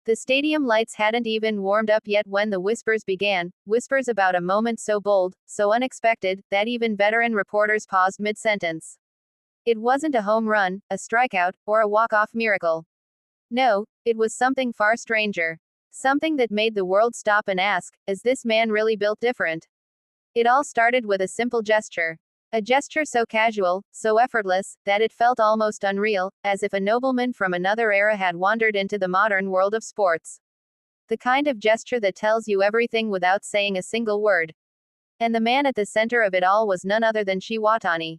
The stadium lights hadn't even warmed up yet when the whispers began, whispers about a moment so bold, so unexpected, that even veteran reporters paused mid-sentence. It wasn't a home run, a strikeout, or a walk-off miracle. No, it was something far stranger. Something that made the world stop and ask, is this man really built different? It all started with a simple gesture. A gesture so casual, so effortless, that it felt almost unreal, as if a nobleman from another era had wandered into the modern world of sports. The kind of gesture that tells you everything without saying a single word. And the man at the center of it all was none other than Wahtani.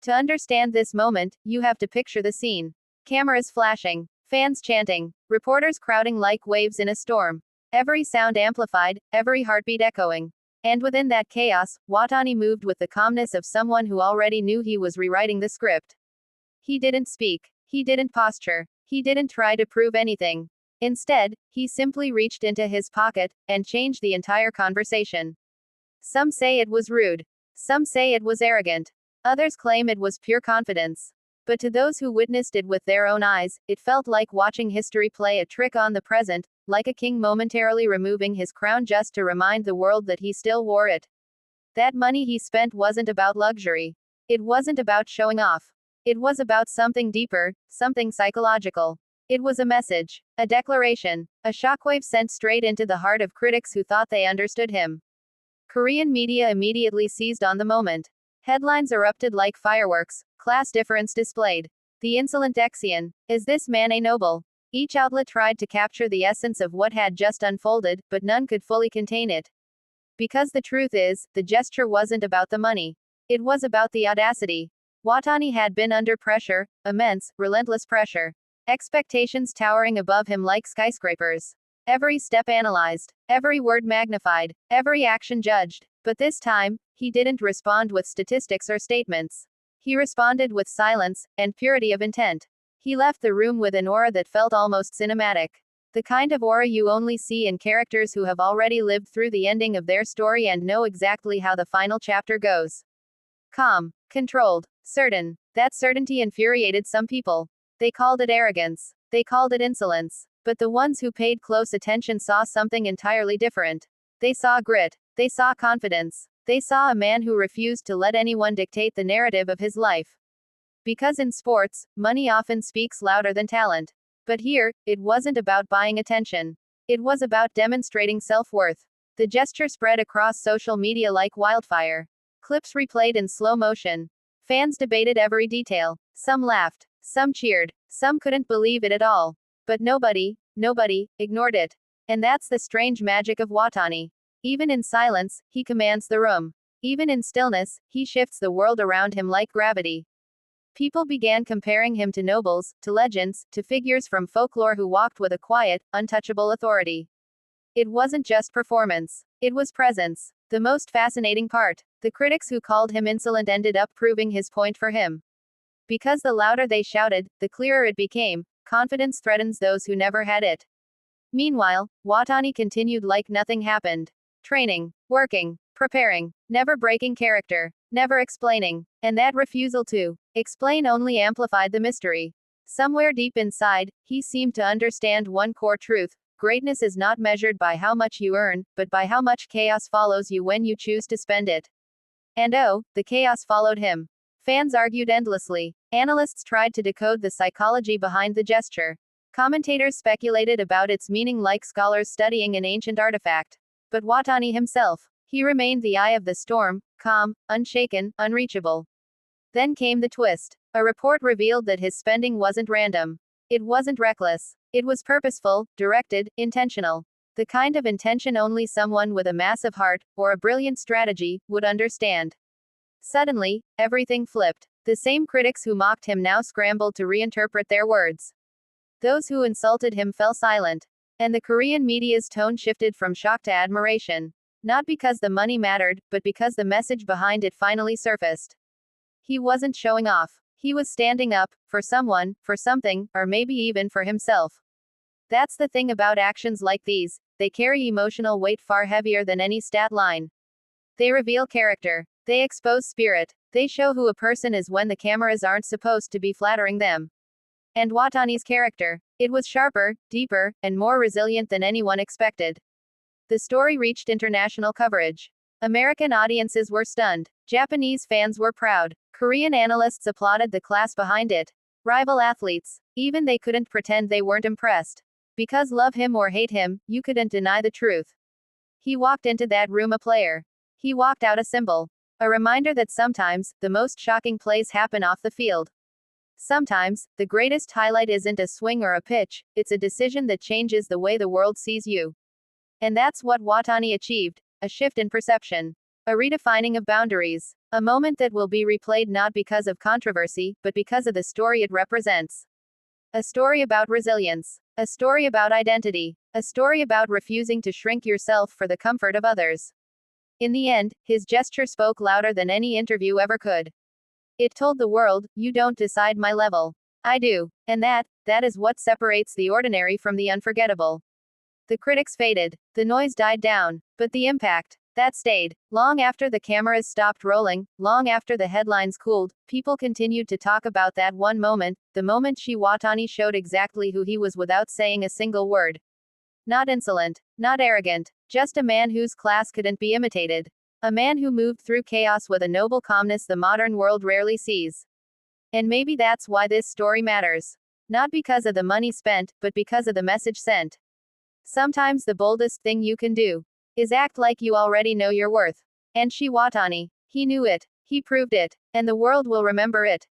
To understand this moment, you have to picture the scene. Cameras flashing, fans chanting, reporters crowding like waves in a storm. Every sound amplified, every heartbeat echoing. And within that chaos, Wahtani moved with the calmness of someone who already knew he was rewriting the script. He didn't speak. He didn't posture. He didn't try to prove anything. Instead, he simply reached into his pocket and changed the entire conversation. Some say it was rude. Some say it was arrogant. Others claim it was pure confidence. But to those who witnessed it with their own eyes, it felt like watching history play a trick on the present, like a king momentarily removing his crown just to remind the world that he still wore it. That money he spent wasn't about luxury. It wasn't about showing off. It was about something deeper, something psychological. It was a message, a declaration, a shockwave sent straight into the heart of critics who thought they understood him. Korean media immediately seized on the moment. Headlines erupted like fireworks, class difference displayed. The insolent Exian, is this man a noble? Each outlet tried to capture the essence of what had just unfolded, but none could fully contain it. Because the truth is, the gesture wasn't about the money. It was about the audacity. Wahtani had been under pressure, immense, relentless pressure. Expectations towering above him like skyscrapers. Every step analyzed, every word magnified, every action judged. But this time, he didn't respond with statistics or statements. He responded with silence and purity of intent. He left the room with an aura that felt almost cinematic. The kind of aura you only see in characters who have already lived through the ending of their story and know exactly how the final chapter goes. Calm, controlled, certain. That certainty infuriated some people. They called it arrogance. They called it insolence. But the ones who paid close attention saw something entirely different. They saw grit. They saw confidence. They saw a man who refused to let anyone dictate the narrative of his life. Because in sports, money often speaks louder than talent. But here, it wasn't about buying attention. It was about demonstrating self-worth. The gesture spread across social media like wildfire. Clips replayed in slow motion. Fans debated every detail. Some laughed. Some cheered. Some couldn't believe it at all. But nobody ignored it. And that's the strange magic of Wahtani. Even in silence, he commands the room. Even in stillness, he shifts the world around him like gravity. People began comparing him to nobles, to legends, to figures from folklore who walked with a quiet, untouchable authority. It wasn't just performance. It was presence. The most fascinating part. The critics who called him insolent ended up proving his point for him. Because the louder they shouted, the clearer it became. Confidence threatens those who never had it. Meanwhile, Wahtani continued like nothing happened. Training, working, preparing, never breaking character, never explaining. And that refusal to explain only amplified the mystery. Somewhere deep inside, he seemed to understand one core truth. Greatness is not measured by how much you earn, but by how much chaos follows you when you choose to spend it. And oh, the chaos followed him. Fans argued endlessly. Analysts tried to decode the psychology behind the gesture. Commentators speculated about its meaning like scholars studying an ancient artifact. But Wahtani himself, he remained the eye of the storm, calm, unshaken, unreachable. Then came the twist. A report revealed that his spending wasn't random. It wasn't reckless. It was purposeful, directed, intentional. The kind of intention only someone with a massive heart, or a brilliant strategy, would understand. Suddenly, everything flipped. The same critics who mocked him now scrambled to reinterpret their words. Those who insulted him fell silent. And the Korean media's tone shifted from shock to admiration. Not because the money mattered, but because the message behind it finally surfaced. He wasn't showing off. He was standing up, for someone, for something, or maybe even for himself. That's the thing about actions like these, they carry emotional weight far heavier than any stat line. They reveal character. They expose spirit. They show who a person is when the cameras aren't supposed to be flattering them. And Wahtani's character. It was sharper, deeper, and more resilient than anyone expected. The story reached international coverage. American audiences were stunned. Japanese fans were proud. Korean analysts applauded the class behind it. Rival athletes, even they couldn't pretend they weren't impressed. Because love him or hate him, you couldn't deny the truth. He walked into that room a player. He walked out a symbol. A reminder that sometimes, the most shocking plays happen off the field. Sometimes, the greatest highlight isn't a swing or a pitch, it's a decision that changes the way the world sees you. And that's what Wahtani achieved, a shift in perception. A redefining of boundaries. A moment that will be replayed not because of controversy, but because of the story it represents. A story about resilience. A story about identity. A story about refusing to shrink yourself for the comfort of others. In the end, his gesture spoke louder than any interview ever could. It told the world, you don't decide my level. I do. And that is what separates the ordinary from the unforgettable. The critics faded. The noise died down. But the impact, that stayed. Long after the cameras stopped rolling, long after the headlines cooled, people continued to talk about that one moment, the moment Wahtani showed exactly who he was without saying a single word. Not insolent, not arrogant, just a man whose class couldn't be imitated. A man who moved through chaos with a noble calmness the modern world rarely sees. And maybe that's why this story matters. Not because of the money spent, but because of the message sent. Sometimes the boldest thing you can do is act like you already know your worth. And Wahtani, he knew it. He proved it. And the world will remember it.